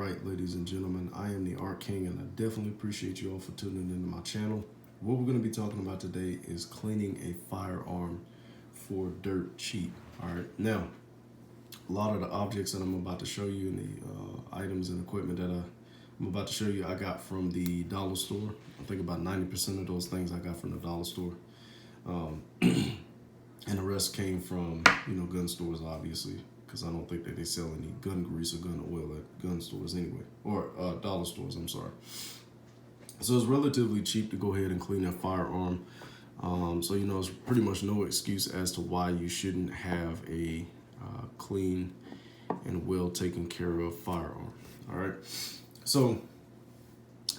right, ladies and gentlemen, I am the Art King, and I definitely appreciate you all for tuning into my channel. What we're going to be talking about today is cleaning a firearm for dirt cheap. All right, now, a lot of the objects that I'm about to show you and the items and equipment that I'm about to show you, I got from the dollar store. I think about 90% of those things I got from the dollar store. And the rest came from, gun stores, obviously, because I don't think that they sell any gun grease or gun oil at gun stores anyway, or dollar stores, I'm sorry. So it's relatively cheap to go ahead and clean a firearm. So, it's pretty much no excuse as to why you shouldn't have a clean and well taken care of firearm. All right. So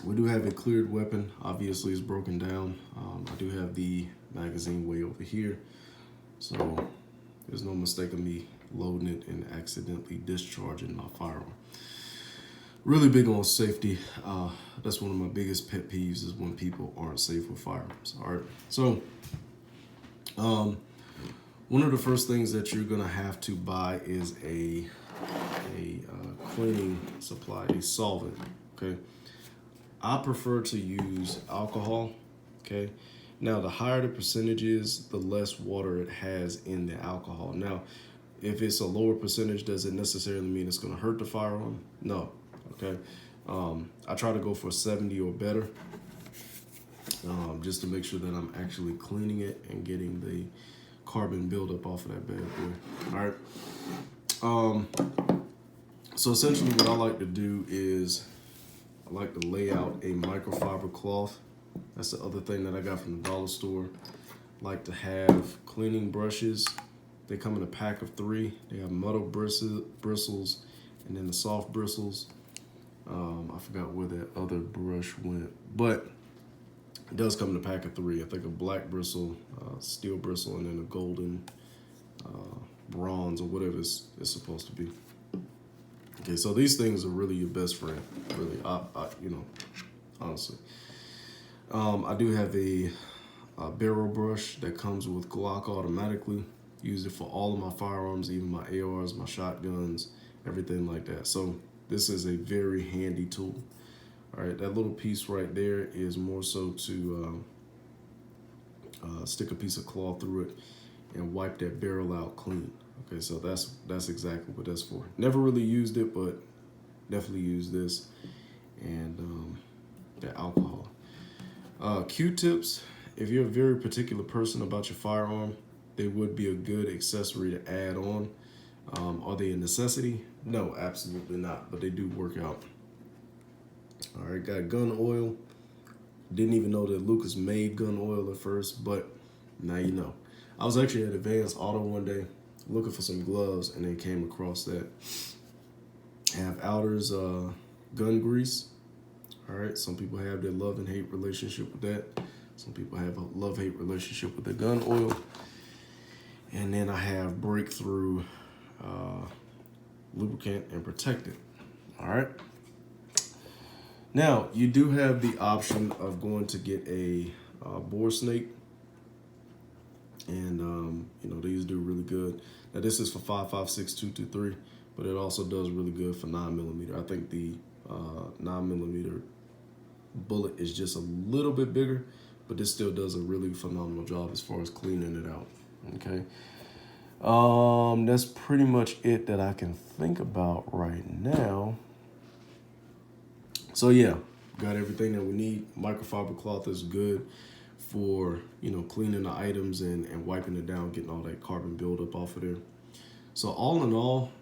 we do have a cleared weapon. Obviously, it's broken down. I do have the magazine way over here. So there's no mistake of me loading it and accidentally discharging my firearm. Really big on safety. That's one of my biggest pet peeves is when people aren't safe with firearms. All right. So one of the first things that you're gonna have to buy is a cleaning supply, a solvent. Okay. I prefer to use alcohol. Okay. Now, the higher the percentages, the less water it has in the alcohol. Now, if it's a lower percentage, does it necessarily mean it's going to hurt the firearm? No. Okay. I try to go for 70 or better, just to make sure that I'm actually cleaning it and getting the carbon buildup off of that bad boy. All right. So essentially, what I like to do is I like to lay out a microfiber cloth. That's the other thing that I got from the dollar store. Like to have cleaning brushes. They come in a pack of 3. They have metal bristles and then the soft bristles. I forgot where that other brush went, but it does come in a pack of 3. I think a black bristle, steel bristle, and then a golden bronze or whatever it's supposed to be. Okay, so these things are really your best friend, really, honestly. I do have a barrel brush that comes with Glock automatically. Use it for all of my firearms, even my ARs, my shotguns, everything like that. So this is a very handy tool. All right, that little piece right there is more so to stick a piece of cloth through it and wipe that barrel out clean. Okay, so that's exactly what that's for. Never really used it, but definitely use this and the alcohol. Q-tips, if you're a very particular person about your firearm, they would be a good accessory to add on. Are they a necessity? No, absolutely not, but they do work out. All right, got gun oil. Didn't even know that Lucas made gun oil at first, but now you know. I was actually at Advanced Auto one day looking for some gloves and then came across that. I have Outer's gun grease. All right, some people have their love and hate relationship with that. Some people have a love-hate relationship with the gun oil. And then I have Breakthrough lubricant and protectant. All right. Now, you do have the option of going to get a bore snake. And, these do really good. Now, this is for 5.56 .223, but it also does really good for 9mm. I think the 9mm bullet is just a little bit bigger, but this still does a really phenomenal job as far as cleaning it out. Okay. That's pretty much it that I can think about right now. So yeah, got everything that we need. Microfiber cloth is good for, cleaning the items and wiping it down, getting all that carbon buildup off of there. So all in all,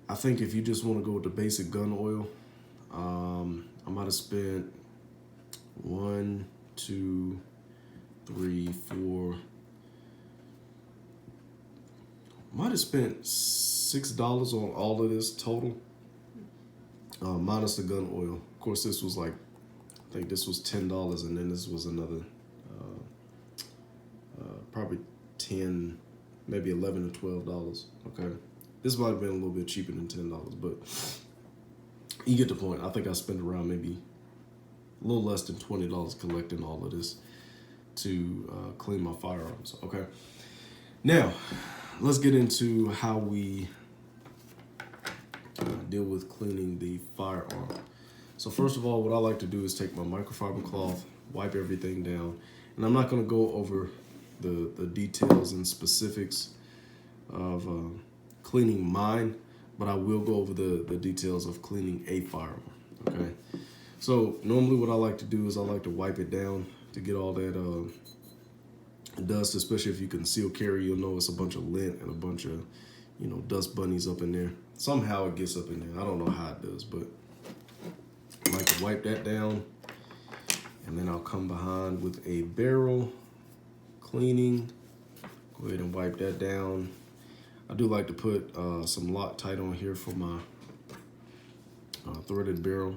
I think if you just want to go with the basic gun oil, I might have spent 1, 2, 3, 4. Might have spent $6 on all of this total, minus the gun oil. Of course, this was I think this was $10, and then this was another, probably 10, maybe $11 or $12. Okay, this might have been a little bit cheaper than $10, but you get the point. I think I spent around maybe a little less than $20 collecting all of this to clean my firearms. Okay, now let's get into how we deal with cleaning the firearm. So first of all, what I like to do is take my microfiber cloth, wipe everything down, and I'm not going to go over the details and specifics of cleaning mine, but I will go over the details of cleaning a firearm, okay? So normally what I like to do is I like to wipe it down to get all that dust, especially if you conceal carry. You'll know it's a bunch of lint and a bunch of, you know, dust bunnies up in there. Somehow it gets up in there. I don't know how it does, but I like to wipe that down. And then I'll come behind with a barrel cleaning. Go ahead and wipe that down. I do like to put some Loctite on here for my threaded barrel,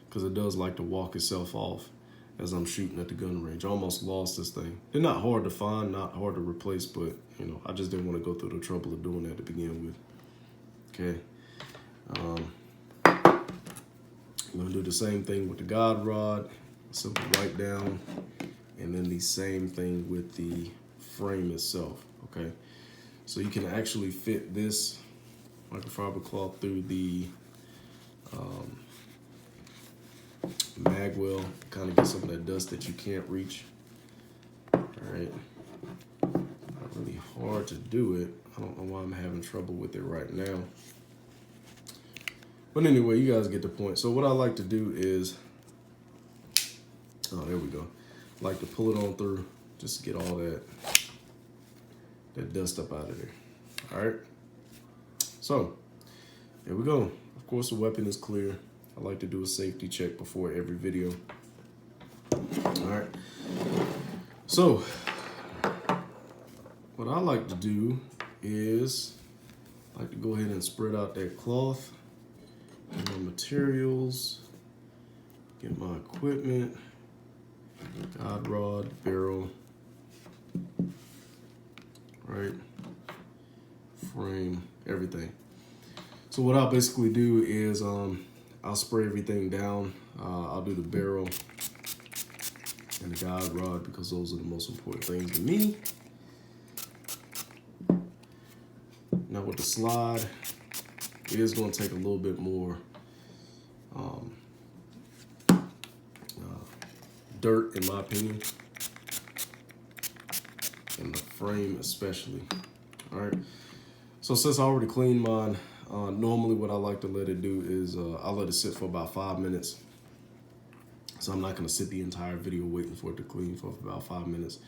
because it does like to walk itself off as I'm shooting at the gun range. I almost lost this thing. They're not hard to find, not hard to replace, but you know, I just didn't want to go through the trouble of doing that to begin with. Okay. I'm gonna do the same thing with the guide rod, simple wipe down, and then the same thing with the frame itself, okay? So you can actually fit this microfiber cloth through the mag well, kind of get some of that dust that you can't reach. All right, not really hard to do it. I don't know why I'm having trouble with it right now. But anyway, you guys get the point. So what I like to do is, oh, there we go. I like to pull it on through just to get all that dust up out of there. All right, so there we go. Of course, the weapon is clear. I like to do a safety check before every video. All right, so what I like to do is I like to go ahead and spread out that cloth, get my materials, get my equipment, guide rod, barrel, right, frame, everything. So what I'll basically do is I'll spray everything down. I'll do the barrel and the guide rod because those are the most important things to me. Now with the slide, it is going to take a little bit more dirt, in my opinion, and the frame especially. All right. So since I already cleaned mine, normally what I like to let it do is I'll let it sit for about 5 minutes. So I'm not going to sit the entire video waiting for it to clean for about 5 minutes.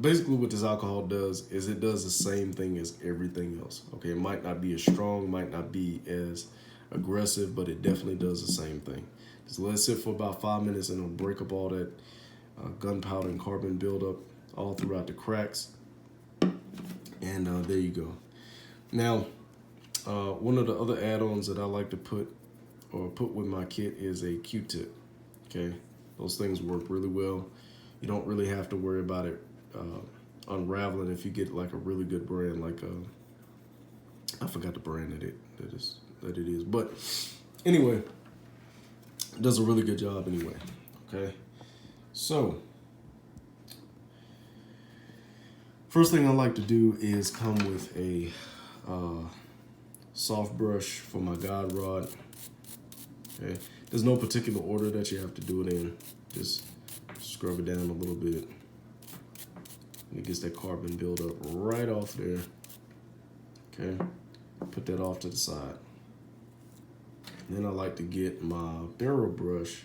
Basically what this alcohol does is it does the same thing as everything else. Okay, it might not be as strong, might not be as aggressive, but it definitely does the same thing. Just let it sit for about 5 minutes and it'll break up all that gunpowder and carbon buildup all throughout the cracks. And there you go. Now, one of the other add-ons that I like to put with my kit is a Q-tip. Okay, those things work really well. You don't really have to worry about it unraveling if you get like a really good brand, like I forgot the brand that it is, but anyway, it does a really good job anyway. Okay, so first thing I like to do is come with a soft brush for my guide rod. Okay, there's no particular order that you have to do it in. Just scrub it down a little bit. And it gets that carbon buildup right off there. Okay, put that off to the side. Then I like to get my barrel brush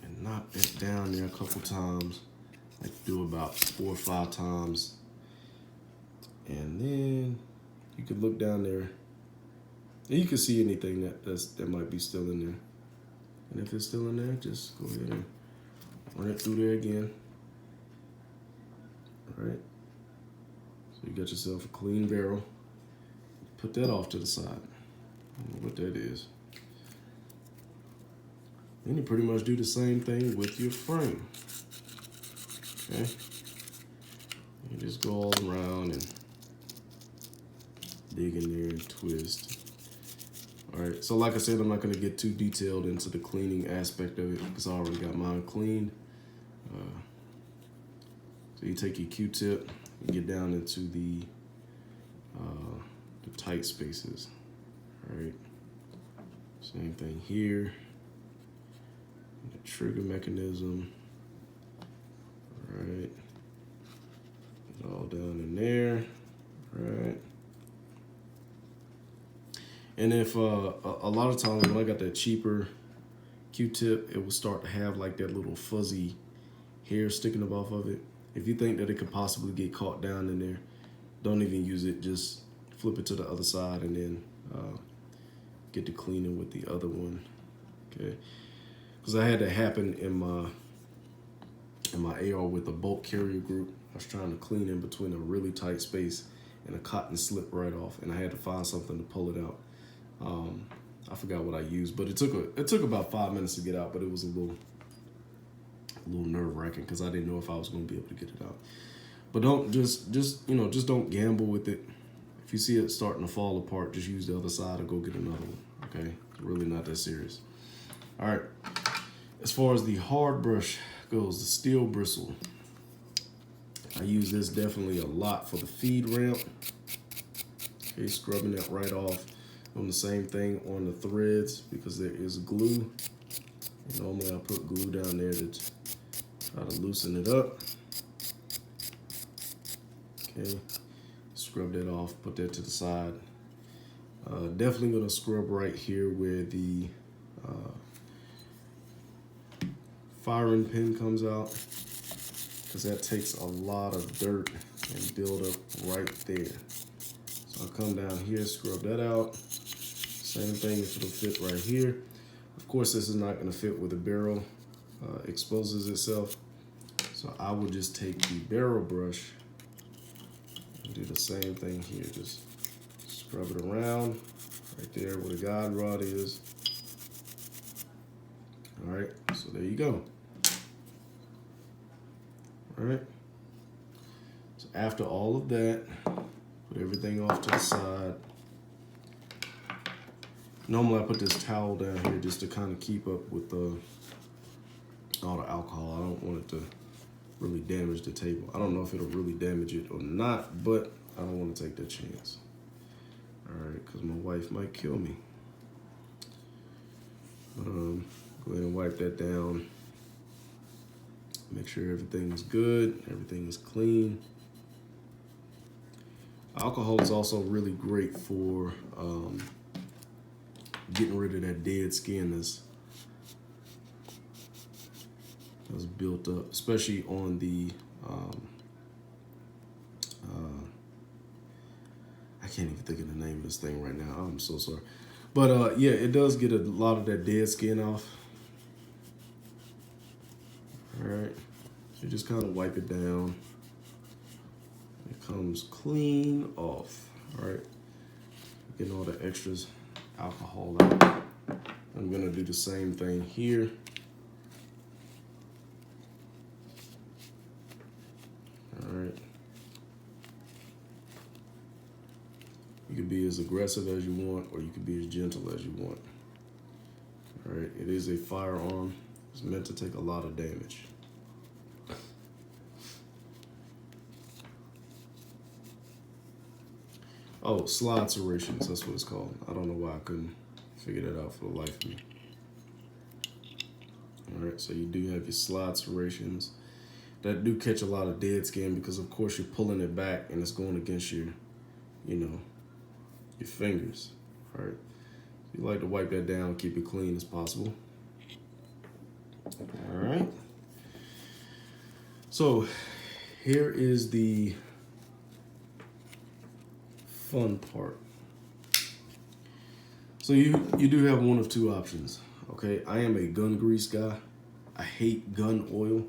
and knock that down there a couple times. I like to do about 4 or 5 times. And then you could look down there and you can see anything that might be still in there. And if it's still in there, just go ahead and run it through there again. All right. So you got yourself a clean barrel. Put that off to the side. I don't know what that is. Then you pretty much do the same thing with your frame. Okay. You just go all around and dig in there and twist. All right, so like I said, I'm not gonna get too detailed into the cleaning aspect of it because I already got mine cleaned. So you take your Q-tip and get down into the the tight spaces. All right. Same thing here. The trigger mechanism. All right. Get all down in there. All right. And if a lot of times when I got that cheaper Q-tip, it will start to have like that little fuzzy hair sticking up off of it. If you think that it could possibly get caught down in there, don't even use it. Just flip it to the other side and then get to cleaning with the other one. Okay, because I had that happen in my AR with the bulk carrier group. I was trying to clean in between a really tight space and a cotton slipped right off, and I had to find something to pull it out. I forgot what I used, but it took about 5 minutes to get out, but it was a little nerve-wracking because I didn't know if I was going to be able to get it out. But don't just don't gamble with it. If you see it starting to fall apart, just use the other side or go get another one. Okay, it's really not that serious. All right. As far as the hard brush goes, the steel bristle, I use this definitely a lot for the feed ramp. Okay, scrubbing that right off. Doing the same thing on the threads because there is glue. And normally I put glue down there to try to loosen it up. Okay, scrub that off, put that to the side. Definitely gonna scrub right here where the firing pin comes out, because that takes a lot of dirt and build up right there. So I'll come down here, scrub that out. Same thing if it'll fit right here. Of course, this is not gonna fit where the barrel exposes itself. So I will just take the barrel brush and do the same thing here. Just scrub it around right there where the guide rod is. All right, so there you go. All right. So after all of that, put everything off to the side. Normally I put this towel down here just to kind of keep up with all the alcohol. I don't want it to really damage the table. I don't know if it'll really damage it or not, but I don't want to take that chance. All right, because my wife might kill me. Go ahead and wipe that down. Make sure everything is good, everything is clean. Alcohol is also really great for getting rid of that dead skin that's built up, especially on the I can't even think of the name of this thing right now. I'm so sorry. But yeah, it does get a lot of that dead skin off. All right, so you just kind of wipe it down. It comes clean off. All right, getting all the extras alcohol out. I'm gonna do the same thing here. All right. You can be as aggressive as you want, or you can be as gentle as you want. All right, it is a firearm. It's meant to take a lot of damage. Oh, slide serrations, that's what it's called. I don't know why I couldn't figure that out for the life of me. All right, so you do have your slide serrations that do catch a lot of dead skin because of course you're pulling it back and it's going against your, your fingers. All right, you like to wipe that down, keep it clean as possible. All right, so here is the fun part. So you do have one of two options. Okay, I am a gun grease guy. I hate gun oil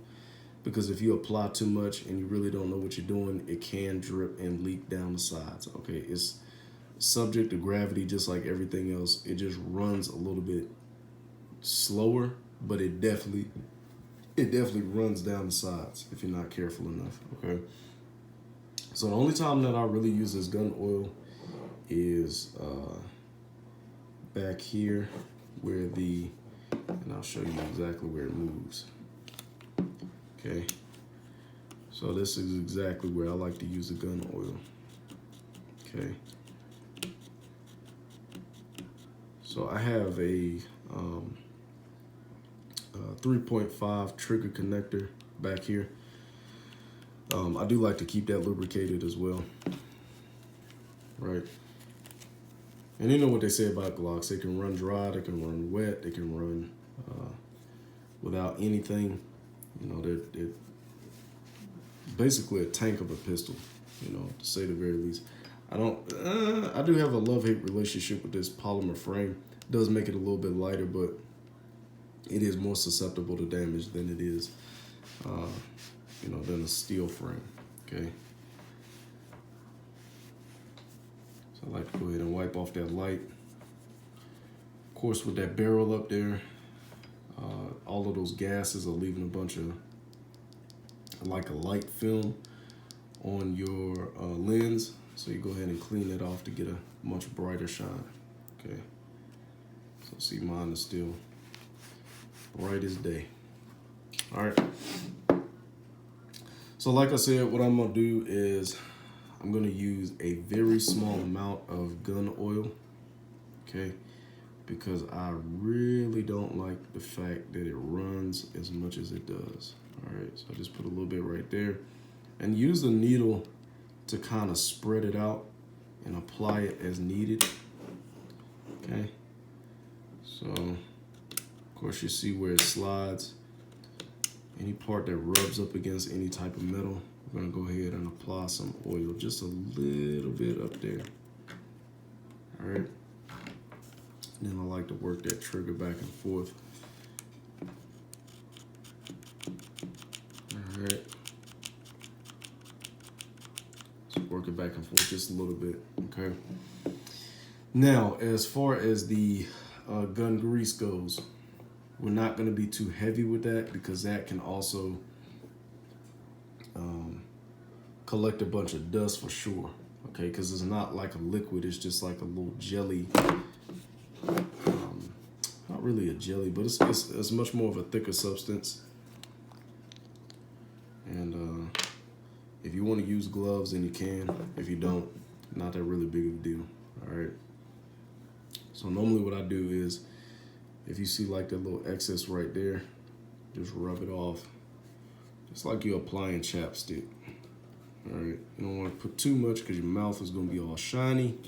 because if you apply too much and you really don't know what you're doing, it can drip and leak down the sides. Okay, it's subject to gravity just like everything else. It just runs a little bit slower, but it definitely runs down the sides if you're not careful enough. Okay, so the only time that I really use this gun oil is back here where and I'll show you exactly where it moves. Okay, so this is exactly where I like to use the gun oil. Okay, So I have a 3.5 trigger connector back here. I do like to keep that lubricated as well, right? And you know what they say about Glocks. They can run dry, they can run wet, they can run without anything. You know, they're basically a tank of a pistol, you know, to say the very least. I do have a love-hate relationship with this polymer frame. It does make it a little bit lighter, but it is more susceptible to damage than it is, you know, than a steel frame, okay? So I like to go ahead and wipe off that light. Of course, with that barrel up there, all of those gases are leaving a bunch of, like a light film on your lens. So you go ahead and clean it off to get a much brighter shine, okay? So see, mine is still bright as day. All right. So like I said, what I'm gonna do is I'm gonna use a very small amount of gun oil, okay? Because I really don't like the fact that it runs as much as it does. All right, so I just put a little bit right there and use the needle to kind of spread it out and apply it as needed, okay? So, of course, you see where it slides. Any part that rubs up against any type of metal, we're gonna go ahead and apply some oil, just a little bit up there. All right. And then I like to work that trigger back and forth. All right. Just work it back and forth just a little bit, okay? Now, as far as the gun grease goes, we're not going to be too heavy with that because that can also collect a bunch of dust for sure, okay? Because it's not like a liquid, it's just like a little jelly. Not really a jelly, but it's much more of a thicker substance. And if you want to use gloves, then you can. If you don't, not that really big of a deal, all right? So normally what I do is, if you see like that little excess right there, just rub it off. Just like you're applying chapstick. All right, you don't want to put too much because your mouth is going to be all shiny.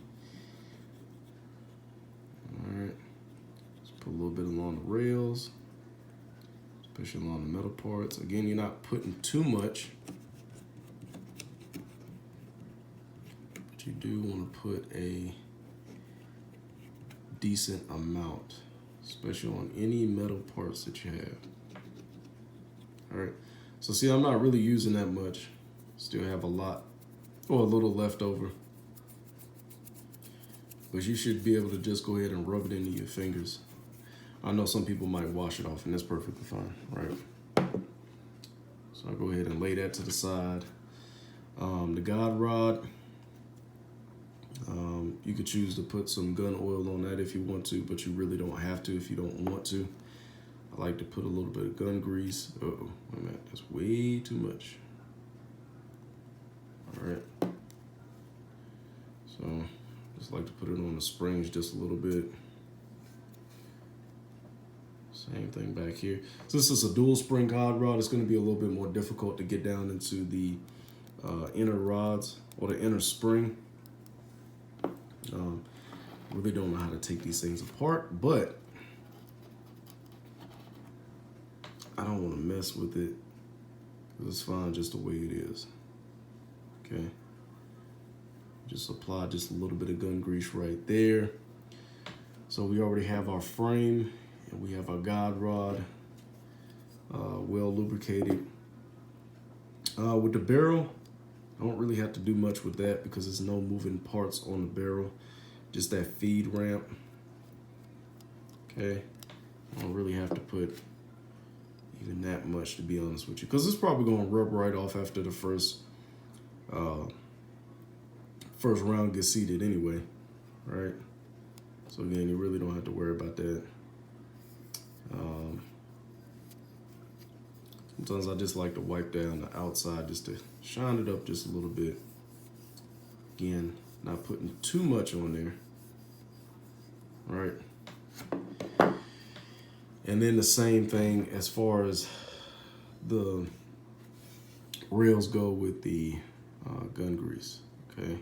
All right, just put a little bit along the rails, especially along the metal parts. Again, you're not putting too much, but you do want to put a decent amount, especially on any metal parts that you have. All right, so see, I'm not really using that much. Still have a lot or a little left over. But you should be able to just go ahead and rub it into your fingers. I know some people might wash it off, and that's perfectly fine, right? So I'll go ahead and lay that to the side. The God rod, you could choose to put some gun oil on that if you want to, but you really don't have to if you don't want to. I like to put a little bit of gun grease. Uh-oh, wait a minute, that's way too much. All right. So just like to put it on the springs just a little bit. Same thing back here. Since this is a dual spring God rod, it's going to be a little bit more difficult to get down into the inner rods or the inner spring. Really don't know how to take these things apart, but I don't want to mess with it. It's fine just the way it is. Okay. Just apply just a little bit of gun grease right there. So we already have our frame and we have our God rod well lubricated. With the barrel, I don't really have to do much with that because there's no moving parts on the barrel. Just that feed ramp. Okay. I don't really have to put even that much, to be honest with you, because it's probably going to rub right off after the first round gets seated anyway, right? So again, you really don't have to worry about that. Sometimes I just like to wipe down the outside just to shine it up just a little bit. Again, not putting too much on there, right? And then the same thing as far as the rails go with the gun grease. Okay,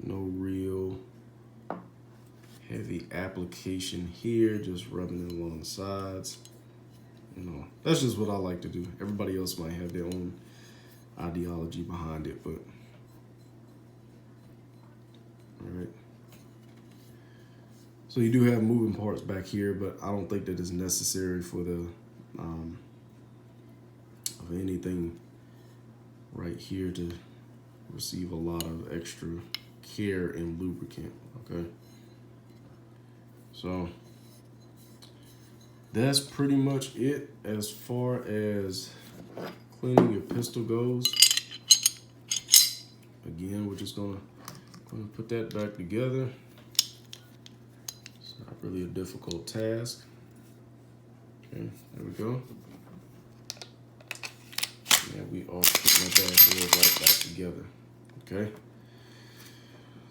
no real heavy application here, just rubbing it along the sides. You know, that's just what I like to do. Everybody else might have their own ideology behind it, but all right. So you do have moving parts back here, but I don't think that is necessary for the of anything right here to receive a lot of extra care and lubricant. Okay, so that's pretty much it as far as cleaning your pistol goes. Again, we're just gonna put that back together. It's not really a difficult task. Okay, there we go. And we are putting that bad boy right back together. Okay.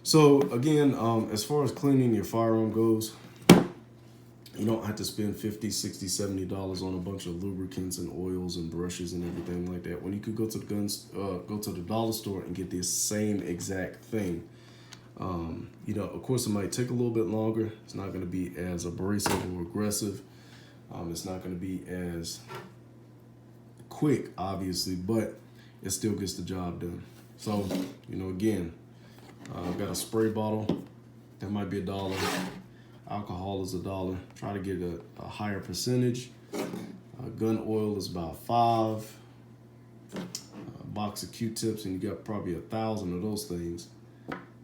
So again, as far as cleaning your firearm goes, you don't have to spend $50, $60, $70 on a bunch of lubricants and oils and brushes and everything like that. When you could go to the dollar store and get the same exact thing. You know, of course, it might take a little bit longer. It's not going to be as abrasive or aggressive. It's not going to be as quick, obviously, but it still gets the job done. So, you know, again, I've got a spray bottle. That might be $1. Alcohol is $1. Try to get a higher percentage. Gun oil is about $5. A box of Q-tips, and you got probably 1,000 of those things.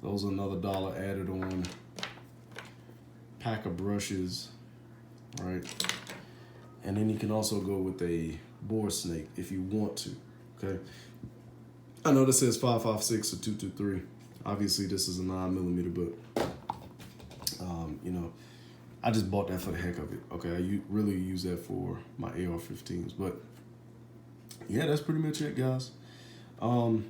Those are another $1 added on. Pack of brushes, right? And then you can also go with a bore snake if you want to. Okay. I know this says 5.56 or 223. Obviously, this is a 9mm, but you know, I just bought that for the heck of it. Okay, I really use that for my AR-15s, but yeah, that's pretty much it, guys. You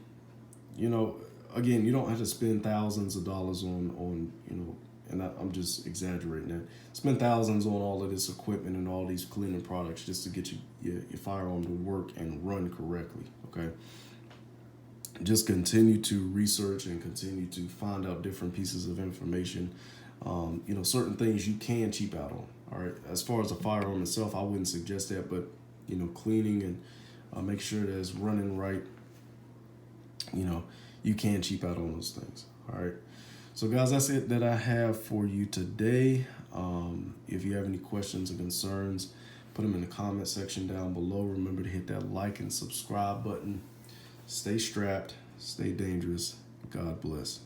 know, again, you don't have to spend thousands of dollars on you know, and I'm just exaggerating that. Spend thousands on all of this equipment and all these cleaning products just to get your firearm to work and run correctly. Okay. Just continue to research and continue to find out different pieces of information. You know, certain things you can cheap out on. All right. As far as the firearm itself, I wouldn't suggest that, but you know, cleaning and make sure that it's running right. You know, you can cheap out on those things. All right. So guys, that's it that I have for you today. If you have any questions or concerns, put them in the comment section down below. Remember to hit that like and subscribe button. Stay strapped, stay dangerous. God bless.